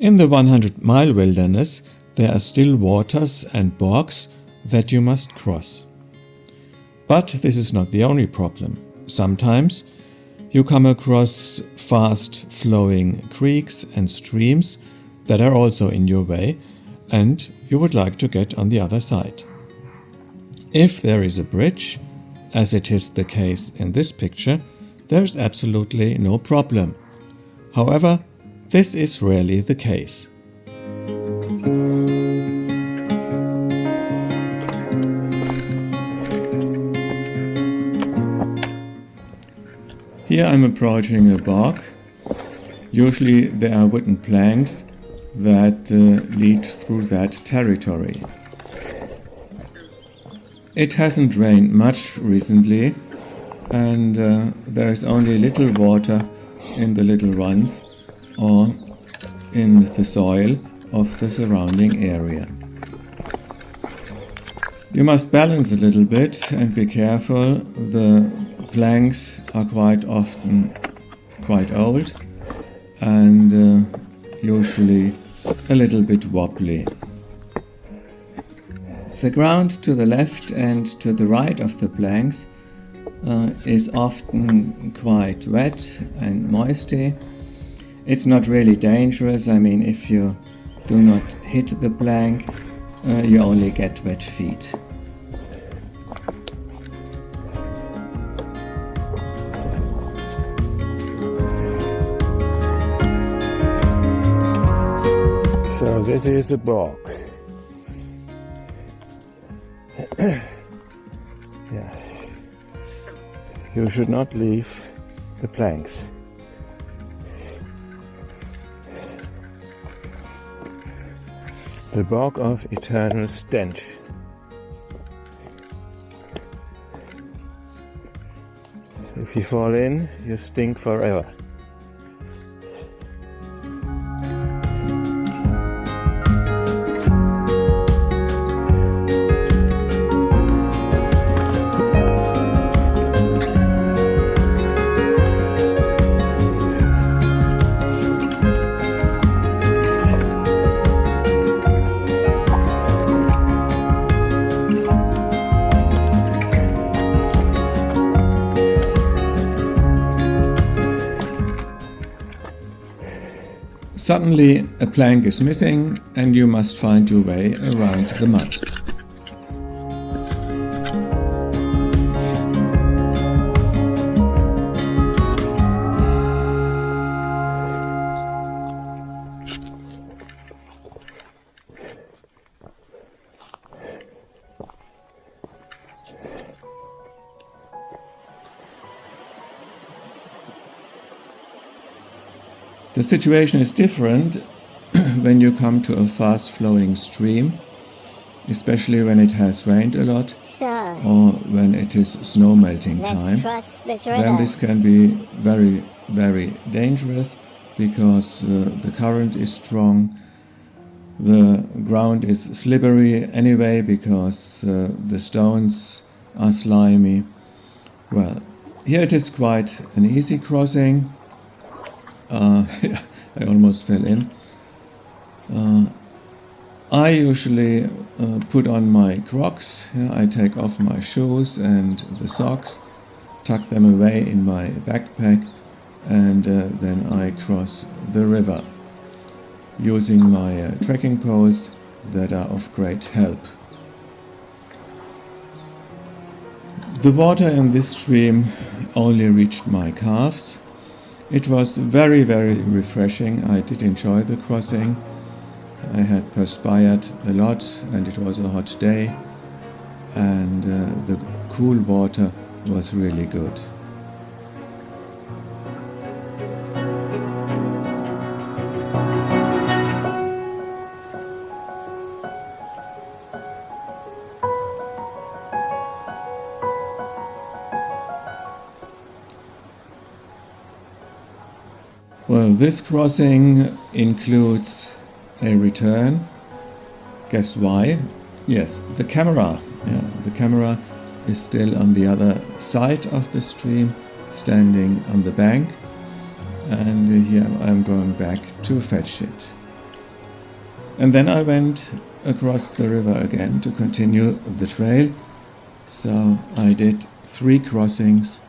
In the 100-mile wilderness, there are still waters and bogs that you must cross. But this is not the only problem. Sometimes you come across fast-flowing creeks and streams that are also in your way, and you would like to get on the other side. If there is a bridge, as it is the case in this picture, there is absolutely no problem. However, this is rarely the case. Here I'm approaching a bog. Usually there are wooden planks that lead through that territory. It hasn't rained much recently, and there is only little water in the little runs or in the soil of the surrounding area. You must balance a little bit and be careful. The planks are quite often quite old and usually a little bit wobbly. The ground to the left and to the right of the planks is often quite wet and moisty. It's not really dangerous. I mean, if you do not hit the plank, you only get wet feet. So this is the bog. Yeah. You should not leave the planks. The bog of eternal stench. If you fall in, you stink forever. Suddenly a plank is missing and you must find your way around the mud. The situation is different when you come to a fast-flowing stream, especially when it has rained a lot or when it is snow melting time. Then this can be very, very dangerous because the current is strong. The ground is slippery anyway because the stones are slimy. Well, here it is quite an easy crossing. I almost fell in. I usually put on my Crocs. I take off my shoes and the socks, tuck them away in my backpack, and then I cross the river using my trekking poles that are of great help. The water in this stream only reached my calves. It was very, very refreshing. I did enjoy the crossing. I had perspired a lot and it was a hot day, and the cool water was really good. Well, this crossing includes a return. Guess why? Yes, the camera. Yeah, the camera is still on the other side of the stream, standing on the bank. And here I'm going back to fetch it. And then I went across the river again to continue the trail. So I did 3 crossings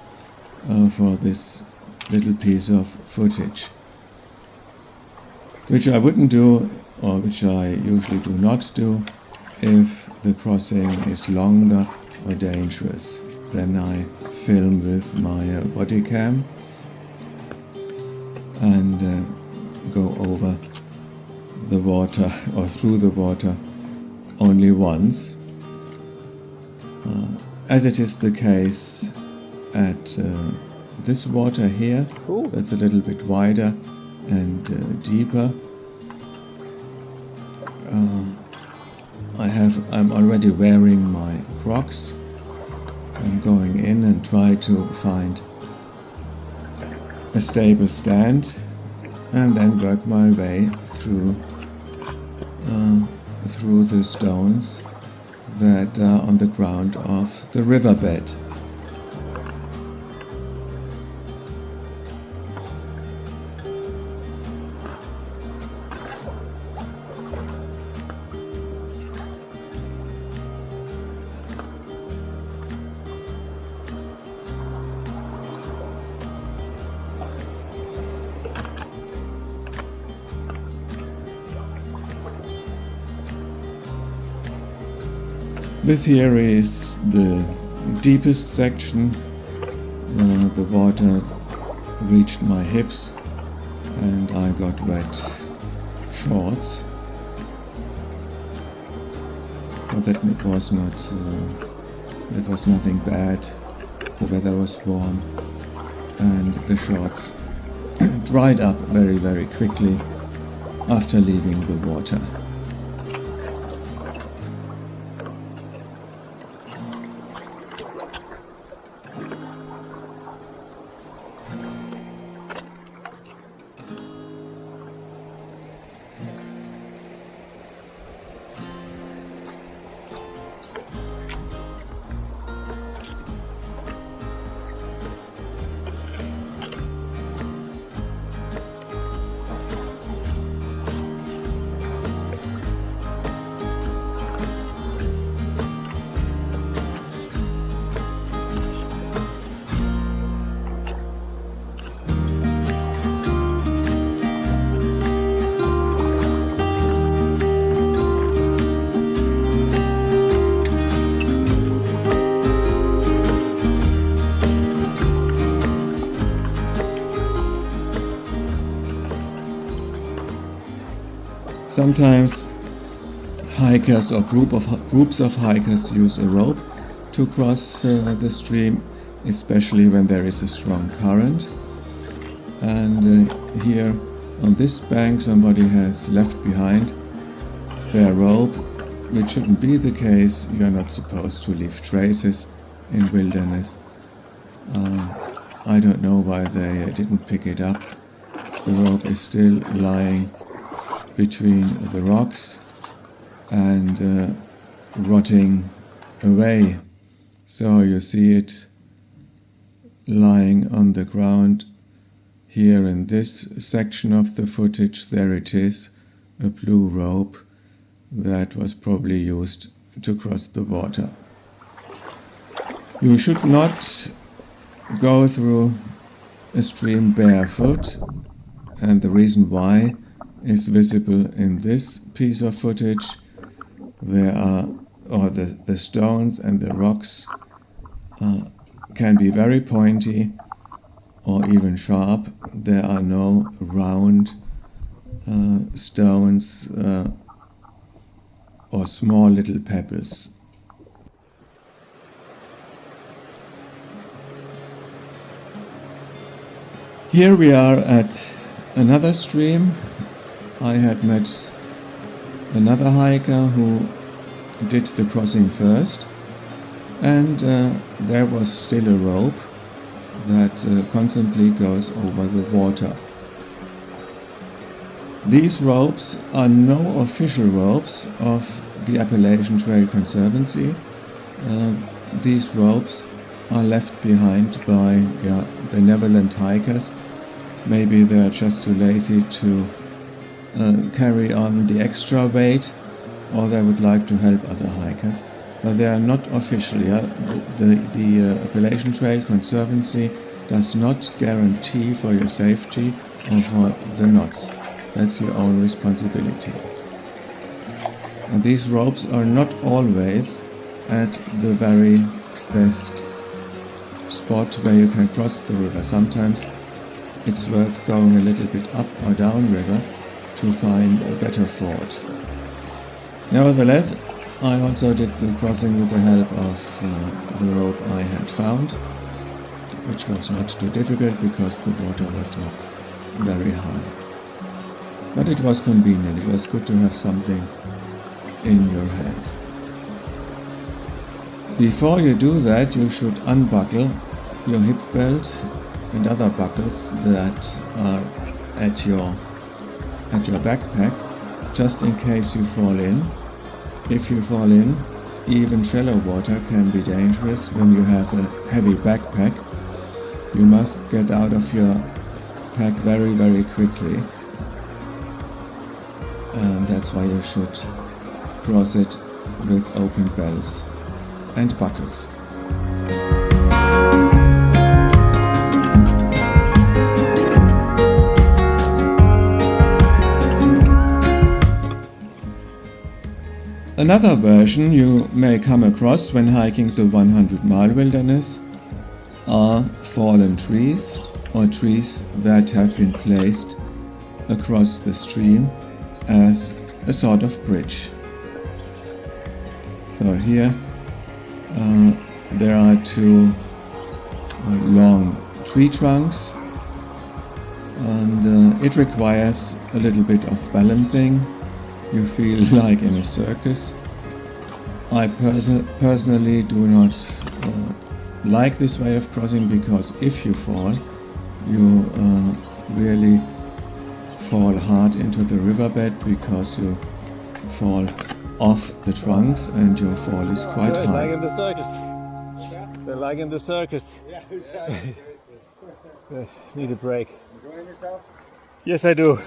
for this little piece of footage, which I wouldn't do, or which I usually do not do, if the crossing is longer or dangerous. Then I film with my body cam and go over the water or through the water only once, as it is the case at this water here. That's a little bit wider and deeper. I'm already wearing my Crocs. I'm going in and try to find a stable stand and then work my way through the stones that are on the ground of the riverbed. This here is the deepest section. The water reached my hips and I got wet shorts. But that was nothing bad. The weather was warm and the shorts dried up very, very quickly after leaving the water. Sometimes hikers or groups of hikers use a rope to cross the stream, especially when there is a strong current. And here on this bank somebody has left behind their rope, which shouldn't be the case. You are not supposed to leave traces in wilderness. I don't know why they didn't pick it up. The rope is still lying between the rocks and rotting away. So you see it lying on the ground here in this section of the footage. There it is, a blue rope that was probably used to cross the water. You should not go through a stream barefoot, and the reason why is visible in this piece of footage. The stones and the rocks can be very pointy or even sharp. There are no round stones or small little pebbles. Here we are at another stream. I had met another hiker who did the crossing first, and there was still a rope that constantly goes over the water. These ropes are no official ropes of the Appalachian Trail Conservancy. These ropes are left behind by benevolent hikers. Maybe they're just too lazy to carry on the extra weight, or they would like to help other hikers, but they are not officially. The Appalachian Trail Conservancy does not guarantee for your safety or for the knots. That's your own responsibility. And these ropes are not always at the very best spot where you can cross the river. Sometimes it's worth going a little bit up or down river to find a better ford. Nevertheless, I also did the crossing with the help of the rope I had found, which was not too difficult because the water was not very high. But it was convenient. It was good to have something in your hand. Before you do that, you should unbuckle your hip belt and other buckles that are at your backpack, just in case you fall in. If you fall in, even shallow water can be dangerous when you have a heavy backpack. You must get out of your pack very, very quickly. And that's why you should cross it with open belts and buckles. Another version you may come across when hiking the 100-mile wilderness are fallen trees or trees that have been placed across the stream as a sort of bridge. So here there are two long tree trunks, and it requires a little bit of balancing. You feel like in a circus. I personally do not like this way of crossing, because if you fall, you really fall hard into the riverbed, because you fall off the trunks and your fall is quite high. Like in the circus. So like in the circus. Yeah, seriously. Need a break. Enjoying yourself? Yes, I do.